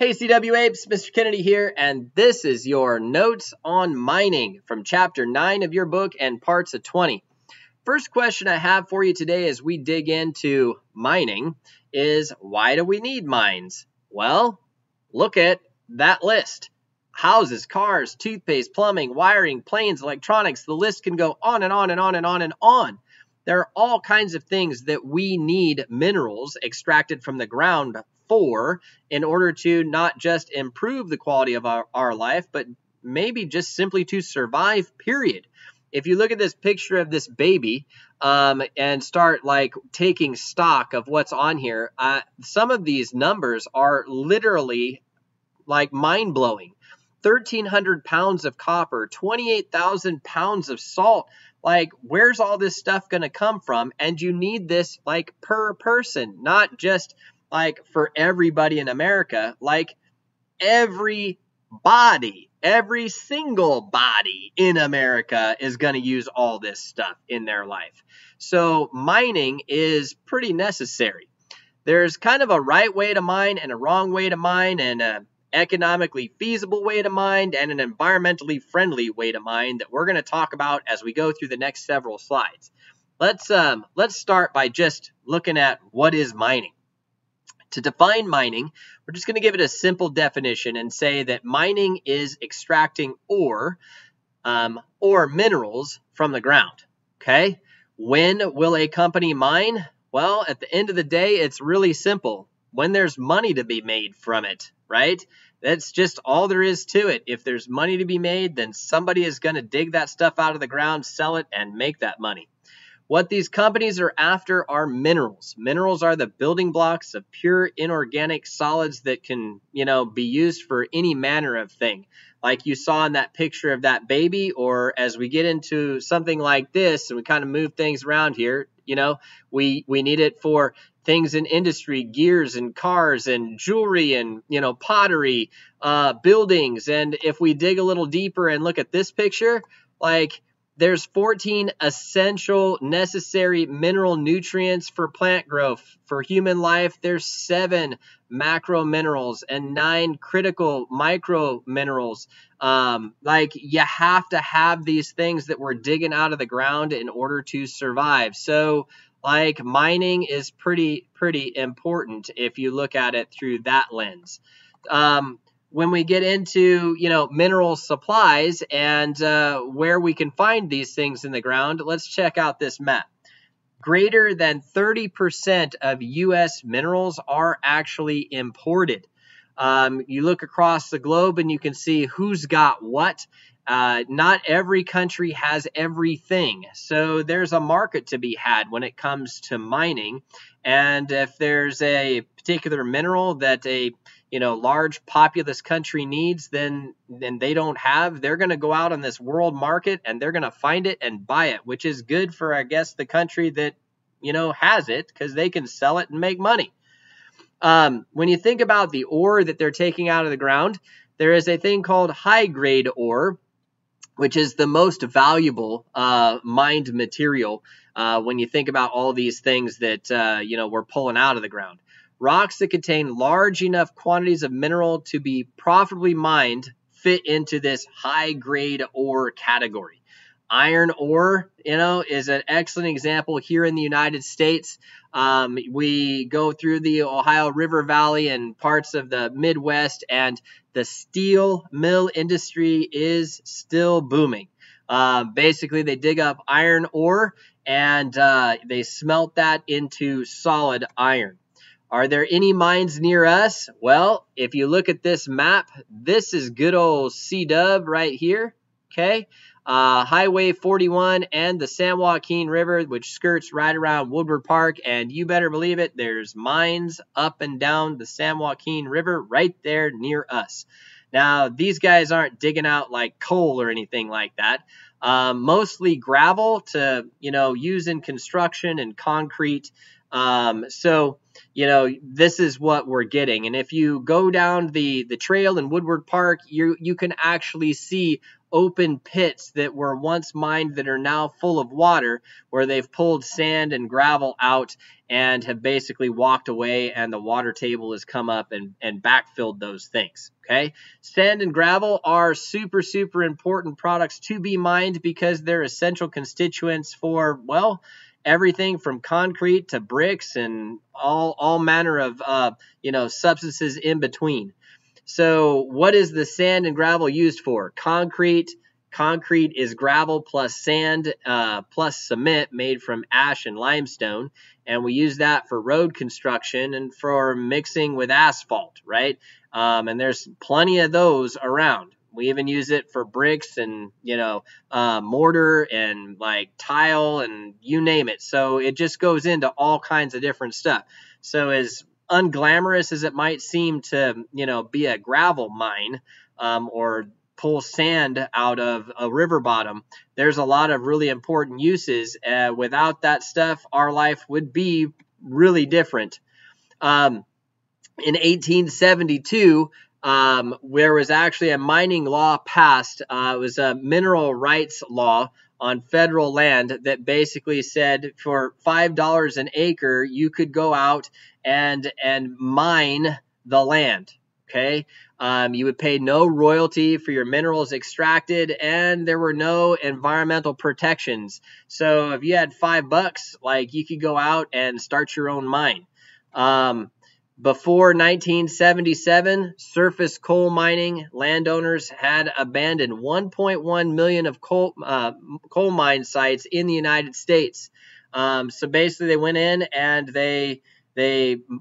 Hey CW Apes, Mr. Kennedy here, and this is your notes on mining from chapter 9 of your book and parts of 20. First question I have for you today as we dig into mining is, why do we need mines? Well, look at that list. Houses, cars, toothpaste, plumbing, wiring, planes, electronics, the list can go on and on and on and on and on. There are all kinds of things that we need minerals extracted from the ground for in order to not just improve the quality of our life, but maybe just simply to survive, period. If you look at this picture of this baby and start taking stock of what's on here, some of these numbers are literally mind-blowing. 1,300 pounds of copper, 28,000 pounds of salt. Where's all this stuff going to come from? And you need this per person, not just for everybody in America. Every single body in America is going to use all this stuff in their life. So mining is pretty necessary. There's kind of a right way to mine and a wrong way to mine, and an economically feasible way to mine and an environmentally friendly way to mine that we're going to talk about as we go through the next several slides. Let's start by just looking at what is mining. To define mining, we're just going to give it a simple definition and say that mining is extracting ore or minerals from the ground. Okay? When will a company mine? Well, at the end of the day, it's really simple. When there's money to be made from it, right? That's just all there is to it. If there's money to be made, then somebody is going to dig that stuff out of the ground, sell it, and make that money. What these companies are after are minerals. Minerals are the building blocks of pure inorganic solids that can, be used for any manner of thing. Like you saw in that picture of that baby, or as we get into something like this and we kind of move things around here, we need it for things in industry, gears and cars and jewelry and, pottery, buildings. And if we dig a little deeper and look at this picture, there's 14 essential necessary mineral nutrients for plant growth. For human life, there's 7 macro minerals and 9 critical micro minerals. You have to have these things that we're digging out of the ground in order to survive. So mining is pretty important if you look at it through that lens. When we get into, mineral supplies and where we can find these things in the ground, let's check out this map. Greater than 30% of U.S. minerals are actually imported. You look across the globe and you can see who's got what. Not every country has everything. So there's a market to be had when it comes to mining. And if there's a particular mineral that a large populous country needs, then they don't have, they're going to go out on this world market and they're going to find it and buy it, which is good for, I guess, the country that, has it, because they can sell it and make money. When you think about the ore that they're taking out of the ground, there is a thing called high-grade ore, which is the most valuable mined material when you think about all these things that, we're pulling out of the ground. Rocks that contain large enough quantities of mineral to be profitably mined fit into this high-grade ore category. Iron ore, is an excellent example here in the United States. We go through the Ohio River Valley and parts of the Midwest, and the steel mill industry is still booming. Basically, they dig up iron ore and they smelt that into solid iron. Are there any mines near us? Well, if you look at this map, this is good old C-Dub right here, okay? Highway 41 and the San Joaquin River, which skirts right around Woodward Park, and you better believe it, there's mines up and down the San Joaquin River right there near us. Now, these guys aren't digging out coal or anything like that. Mostly gravel to, use in construction and concrete. This is what we're getting. And if you go down the trail in Woodward Park, you can actually see open pits that were once mined that are now full of water, where they've pulled sand and gravel out and have basically walked away, and the water table has come up and backfilled those things. Okay, sand and gravel are super, super important products to be mined because they're essential constituents for, well, everything from concrete to bricks and all manner of substances in between. So what is the sand and gravel used for? Concrete. Concrete is gravel plus sand plus cement made from ash and limestone, and we use that for road construction and for mixing with asphalt, right? And there's plenty of those around. We even use it for bricks and mortar and like tile and you name it. So it just goes into all kinds of different stuff. So as unglamorous as it might seem to be a gravel mine or pull sand out of a river bottom, there's a lot of really important uses. Without that stuff, our life would be really different. In 1872, there was actually a mining law passed. It was a mineral rights law on federal land that basically said for $5 an acre, you could go out and mine the land. Okay, you would pay no royalty for your minerals extracted, and there were no environmental protections. So if you had $5, like, you could go out and start your own mine. Before 1977, surface coal mining landowners had abandoned 1.1 million of coal mine sites in the United States. So basically, they went in and they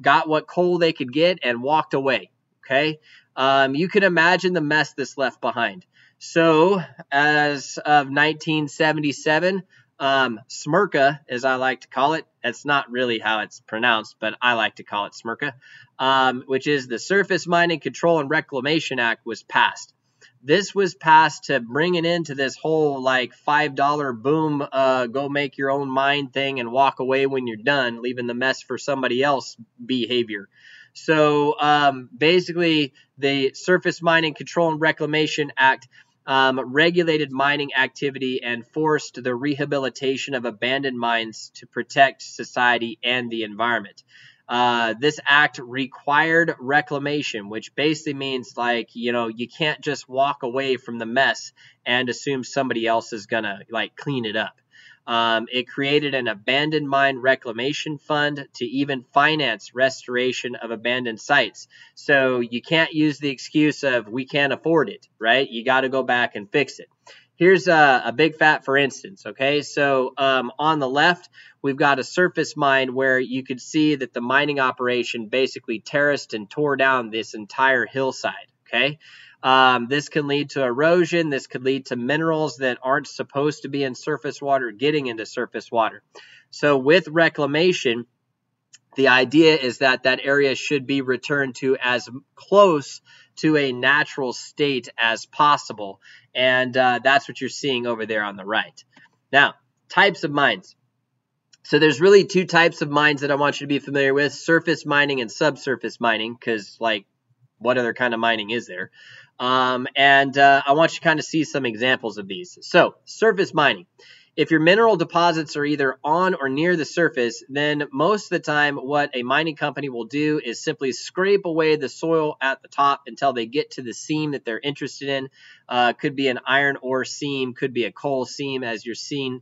got what coal they could get and walked away. Okay, you can imagine the mess this left behind. So as of 1977, SMCRA, as I like to call it, that's not really how it's pronounced, but I like to call it SMCRA, which is the Surface Mining Control and Reclamation Act, was passed. This was passed to bring an end to this whole like $5 boom, go make your own mine thing and walk away when you're done, leaving the mess for somebody else behavior. So basically, the Surface Mining Control and Reclamation Act regulated mining activity and forced the rehabilitation of abandoned mines to protect society and the environment. This act required reclamation, which basically means like, you can't just walk away from the mess and assume somebody else is gonna like clean it up. It created an abandoned mine reclamation fund to even finance restoration of abandoned sites. So you can't use the excuse of we can't afford it, right? You got to go back and fix it. Here's a big fat for instance, okay? So on the left, we've got a surface mine where you could see that the mining operation basically terraced and tore down this entire hillside, okay? This can lead to erosion. This could lead to minerals that aren't supposed to be in surface water getting into surface water. So with reclamation, the idea is that that area should be returned to as close to a natural state as possible. And that's what you're seeing over there on the right. Now, types of mines. So there's really two types of mines that I want you to be familiar with: surface mining and subsurface mining, because like, what other kind of mining is there? I want you to kind of see some examples of these. So surface mining. If your mineral deposits are either on or near the surface, then most of the time what a mining company will do is simply scrape away the soil at the top until they get to the seam that they're interested in. Could be an iron ore seam, could be a coal seam, as you're seeing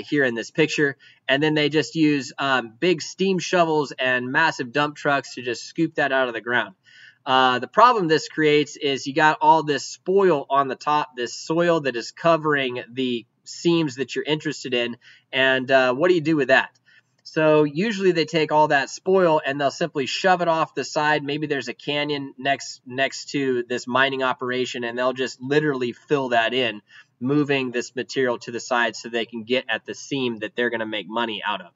here in this picture. And then they just use big steam shovels and massive dump trucks to just scoop that out of the ground. The problem this creates is you got all this spoil on the top, this soil that is covering the seams that you're interested in. And what do you do with that? So usually they take all that spoil and they'll simply shove it off the side. Maybe there's a canyon next to this mining operation, and they'll just literally fill that in, moving this material to the side so they can get at the seam that they're going to make money out of.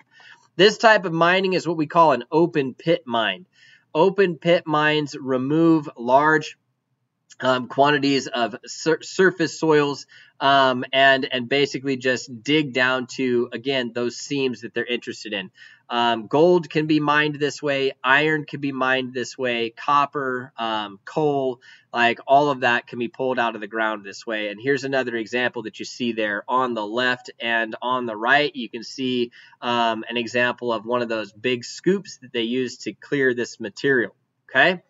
This type of mining is what we call an open pit mine. Open pit mines remove large quantities of surface soils, and basically just dig down to, again, those seams that they're interested in. Gold can be mined this way, iron can be mined this way, copper, coal, like all of that can be pulled out of the ground this way. And here's another example that you see there on the left, and on the right you can see an example of one of those big scoops that they use to clear this material. Okay.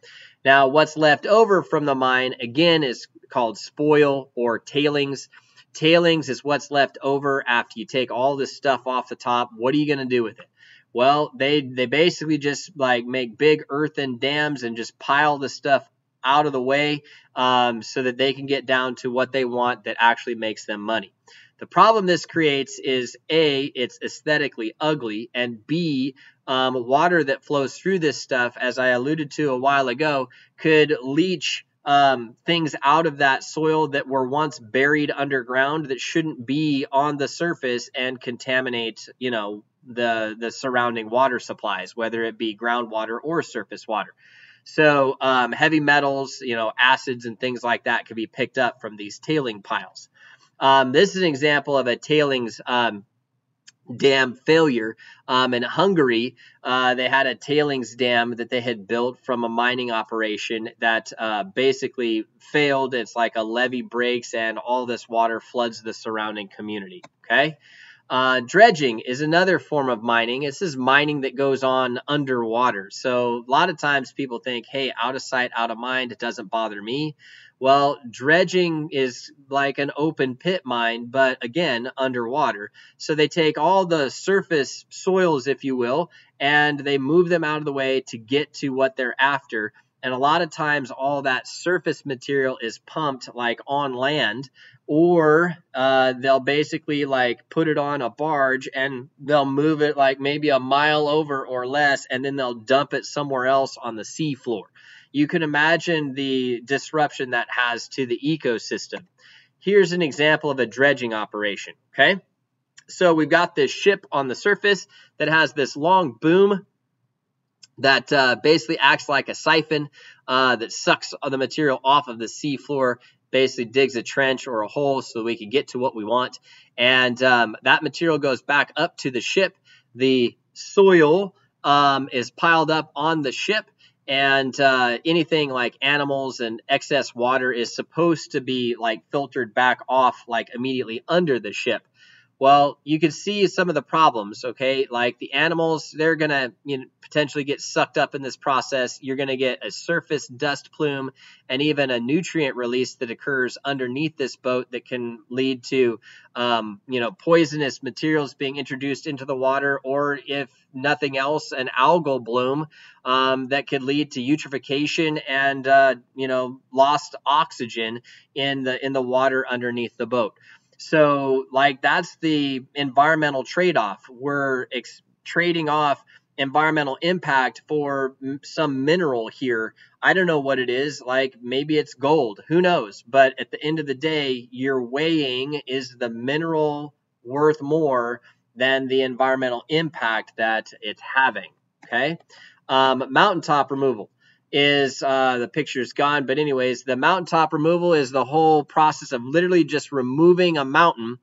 Now, what's left over from the mine, again, is called spoil or tailings. Tailings is what's left over after you take all this stuff off the top. What are you going to do with it? Well, they basically just like make big earthen dams and just pile the stuff out of the way, so that they can get down to what they want that actually makes them money. The problem this creates is A, it's aesthetically ugly, and B, water that flows through this stuff, as I alluded to a while ago, could leach things out of that soil that were once buried underground that shouldn't be on the surface and contaminate, the surrounding water supplies, whether it be groundwater or surface water. So heavy metals, acids and things like that could be picked up from these tailing piles. This is an example of a tailings dam failure. In Hungary, they had a tailings dam that they had built from a mining operation that basically failed. It's like a levee breaks and all this water floods the surrounding community. Okay. Dredging is another form of mining. This is mining that goes on underwater. So a lot of times people think, hey, out of sight, out of mind, it doesn't bother me. Well, dredging is like an open pit mine, but again, underwater. So they take all the surface soils, if you will, and they move them out of the way to get to what they're after. And a lot of times all that surface material is pumped like on land, or they'll basically like put it on a barge and they'll move it like maybe a mile over or less, and then they'll dump it somewhere else on the sea floor. You can imagine the disruption that has to the ecosystem. Here's an example of a dredging operation, okay? So we've got this ship on the surface that has this long boom that basically acts like a siphon that sucks the material off of the sea floor, basically digs a trench or a hole so we can get to what we want. And that material goes back up to the ship. The soil is piled up on the ship, and anything like animals and excess water is supposed to be like filtered back off like immediately under the ship. Well, you can see some of the problems, okay? Like the animals, they're going to potentially get sucked up in this process. You're going to get a surface dust plume and even a nutrient release that occurs underneath this boat that can lead to, poisonous materials being introduced into the water, or if nothing else, an algal bloom that could lead to eutrophication and, lost oxygen in the water underneath the boat. So, like, that's the environmental trade-off. We're trading off environmental impact for some mineral here. I don't know what it is. Like, maybe it's gold. Who knows? But at the end of the day, you're weighing, is the mineral worth more than the environmental impact that it's having? Okay. Mountaintop removal is the picture's gone, but anyways, the mountaintop removal is the whole process of literally just removing a mountain,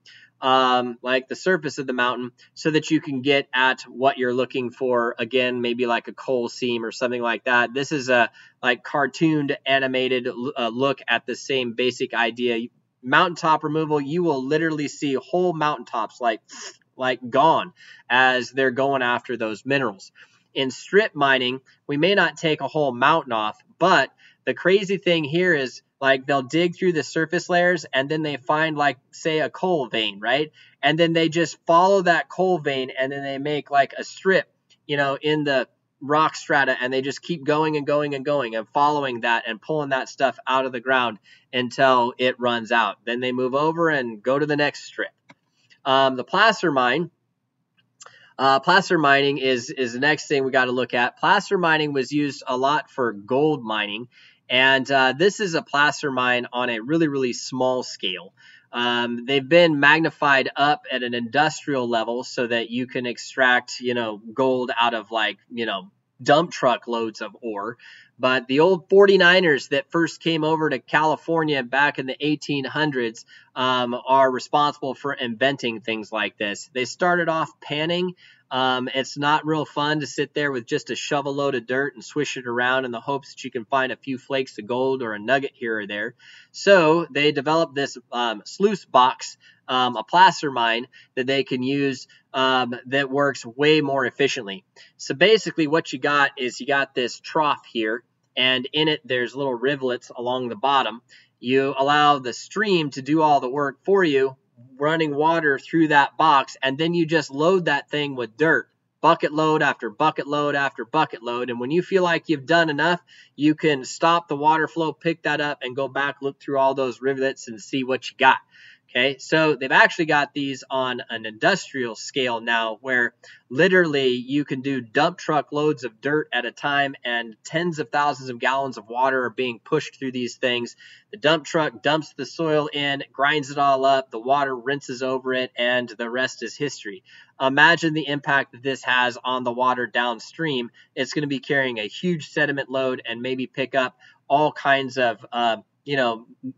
like the surface of the mountain, so that you can get at what you're looking for. Again, maybe like a coal seam or something like that. This is a like cartooned animated look at the same basic idea. Mountaintop removal, you will literally see whole mountaintops like gone as they're going after those minerals. In strip mining, we may not take a whole mountain off, but the crazy thing here is like they'll dig through the surface layers and then they find like, say, a coal vein, right? And then they just follow that coal vein and then they make like a strip, in the rock strata, and they just keep going and going and going and following that and pulling that stuff out of the ground until it runs out. Then they move over and go to the next strip. The placer mine. Placer mining is the next thing we got to look at. Placer mining was used a lot for gold mining, and this is a placer mine on a really, really small scale. They've been magnified up at an industrial level so that you can extract, gold out of like, dump truck loads of ore. But the old 49ers that first came over to California back in the 1800s are responsible for inventing things like this. They started off panning. It's not real fun to sit there with just a shovel load of dirt and swish it around in the hopes that you can find a few flakes of gold or a nugget here or there. So they developed this sluice box, a placer mine that they can use that works way more efficiently. So basically what you got is you got this trough here, and in it there's little rivulets along the bottom. You allow the stream to do all the work for you, running water through that box, and then you just load that thing with dirt, bucket load after bucket load after bucket load. And when you feel like you've done enough, you can stop the water flow, pick that up, and go back, look through all those rivulets and see what you got. Okay, so they've actually got these on an industrial scale now, where literally you can do dump truck loads of dirt at a time, and tens of thousands of gallons of water are being pushed through these things. The dump truck dumps the soil in, grinds it all up, the water rinses over it, and the rest is history. Imagine the impact that this has on the water downstream. It's going to be carrying a huge sediment load and maybe pick up all kinds of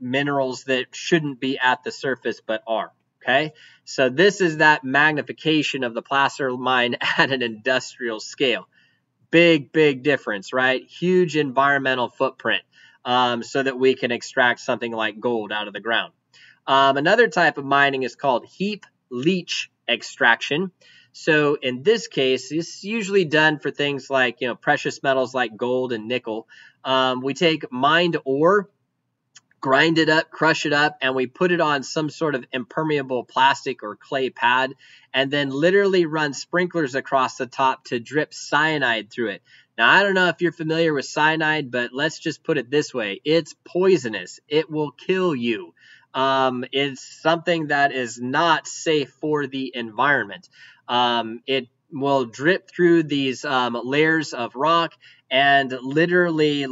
minerals that shouldn't be at the surface but are. Okay, so this is that magnification of the placer mine at an industrial scale. Big difference, right? Huge environmental footprint, so that we can extract something like gold out of the ground. Another type of mining is called heap-leach extraction. So in this case, it's usually done for things like precious metals like gold and nickel. We take mined ore, grind it up, crush it up, and we put it on some sort of impermeable plastic or clay pad, and then literally run sprinklers across the top to drip cyanide through it. Now, I don't know if you're familiar with cyanide, but let's just put it this way. It's poisonous. It will kill you. It's something that is not safe for the environment. It will drip through these layers of rock and literally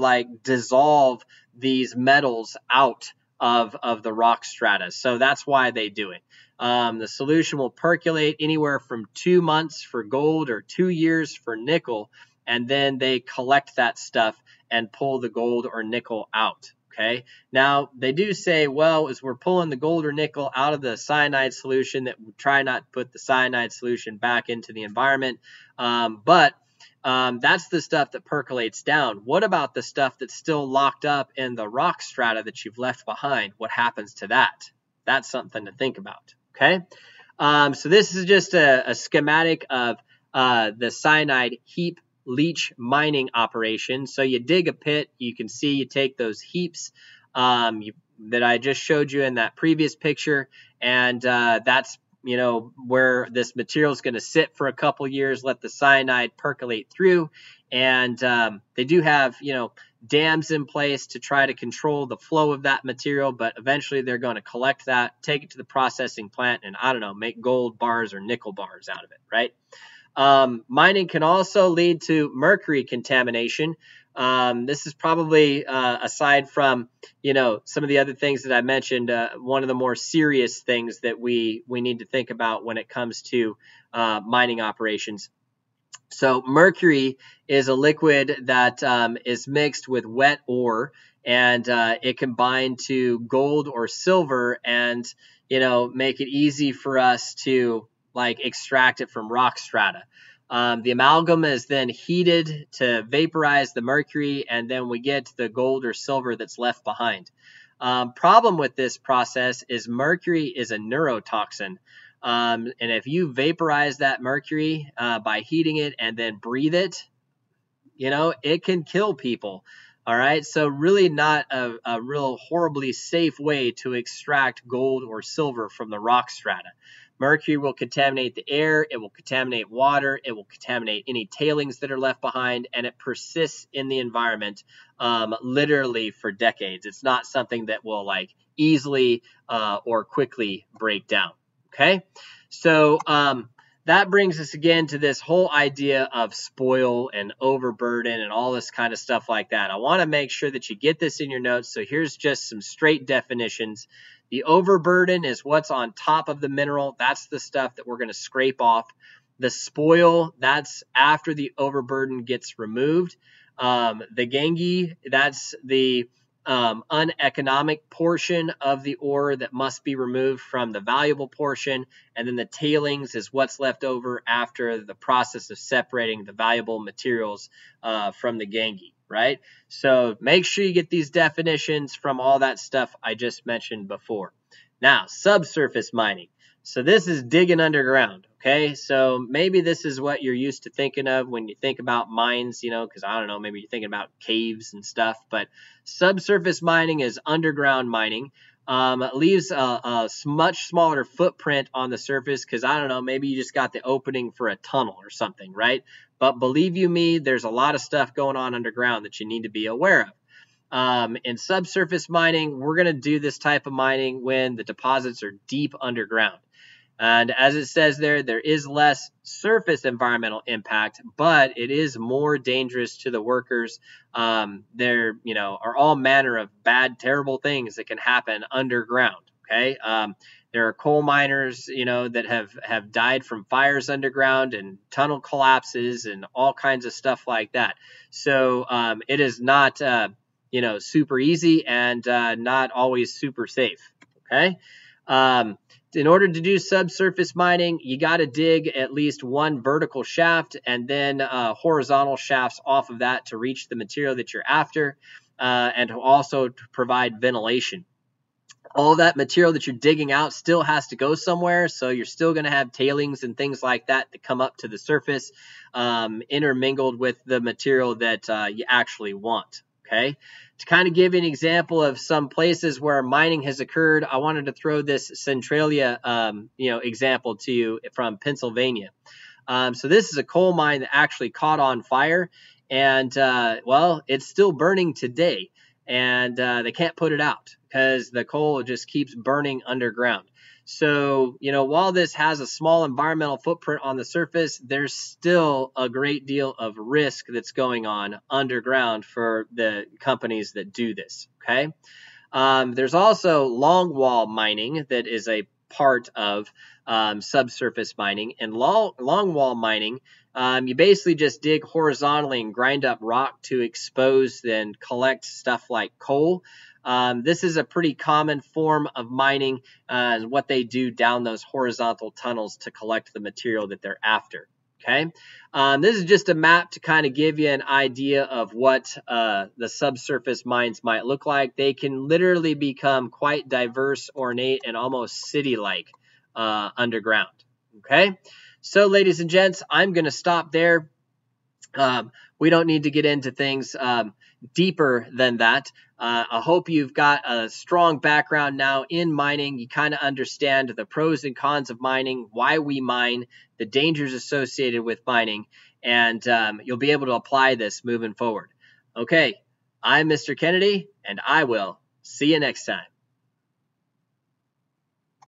dissolve these metals out of the rock strata. So that's why they do it. The solution will percolate anywhere from 2 months for gold or 2 years for nickel, and then they collect that stuff and pull the gold or nickel out. Okay. Now they do say, well, as we're pulling the gold or nickel out of the cyanide solution, that we try not to put the cyanide solution back into the environment. But that's the stuff that percolates down. What about the stuff that's still locked up in the rock strata that you've left behind? What happens to that? That's something to think about. Okay. So this is just a schematic of the cyanide heap-leach mining operation. So you dig a pit. You can see you take those heaps that I just showed you in that previous picture, and that's where this material is going to sit for a couple years, let the cyanide percolate through. And they do have, dams in place to try to control the flow of that material, but eventually they're going to collect that, take it to the processing plant, and make gold bars or nickel bars out of it, right? Mining can also lead to mercury contamination. This is probably, aside from, some of the other things that I mentioned, one of the more serious things that we need to think about when it comes to mining operations. So mercury is a liquid that is mixed with wet ore, and it can bind to gold or silver and, make it easy for us to extract it from rock strata. The amalgam is then heated to vaporize the mercury, and then we get the gold or silver that's left behind. Problem with this process is mercury is a neurotoxin. And if you vaporize that mercury by heating it and then breathe it, it can kill people. All right, so really not a real horribly safe way to extract gold or silver from the rock strata. Mercury will contaminate the air, it will contaminate water, it will contaminate any tailings that are left behind, and it persists in the environment literally for decades. It's not something that will easily or quickly break down. Okay, so that brings us again to this whole idea of spoil and overburden and all this kind of stuff like that. I want to make sure that you get this in your notes. So here's just some straight definitions. The overburden is what's on top of the mineral. That's the stuff that we're going to scrape off. The spoil, that's after the overburden gets removed. The gangue, that's the uneconomic portion of the ore that must be removed from the valuable portion. And then the tailings is what's left over after the process of separating the valuable materials from the gangue, right? So make sure you get these definitions from all that stuff I just mentioned before. Now, subsurface mining. So this is digging underground, okay? So maybe this is what you're used to thinking of when you think about mines, you know, because I don't know, maybe you're thinking about caves and stuff, but subsurface mining is underground mining. It leaves a much smaller footprint on the surface because, I don't know, maybe you just got the opening for a tunnel or something, right? But believe you me, there's a lot of stuff going on underground that you need to be aware of. In subsurface mining, we're going to do this type of mining when the deposits are deep underground. And as it says there is less surface environmental impact, but it is more dangerous to the workers. There, are all manner of bad, terrible things that can happen underground. Okay. There are coal miners, that have died from fires underground and tunnel collapses and all kinds of stuff like that. So it is not, super easy and not always super safe. Okay. In order to do subsurface mining, you got to dig at least one vertical shaft and then horizontal shafts off of that to reach the material that you're after, and also to provide ventilation. All that material that you're digging out still has to go somewhere, so you're still going to have tailings and things like that that come up to the surface, intermingled with the material that you actually want. Okay. To kind of give you an example of some places where mining has occurred, I wanted to throw this Centralia, example to you from Pennsylvania. So this is a coal mine that actually caught on fire, and it's still burning today, and they can't put it out because the coal just keeps burning underground. So, while this has a small environmental footprint on the surface, there's still a great deal of risk that's going on underground for the companies that do this, okay? There's also longwall mining that is a part of subsurface mining. And longwall mining, you basically just dig horizontally and grind up rock to expose and collect stuff like coal. This is a pretty common form of mining, what they do down those horizontal tunnels to collect the material that they're after. Okay, this is just a map to kind of give you an idea of what the subsurface mines might look like. They can literally become quite diverse, ornate, and almost city-like underground. Okay, so ladies and gents, I'm going to stop there. We don't need to get into things deeper than that. I hope you've got a strong background now in mining. You kind of understand the pros and cons of mining, why we mine, the dangers associated with mining, and you'll be able to apply this moving forward. Okay, I'm Mr. Kennedy, and I will see you next time.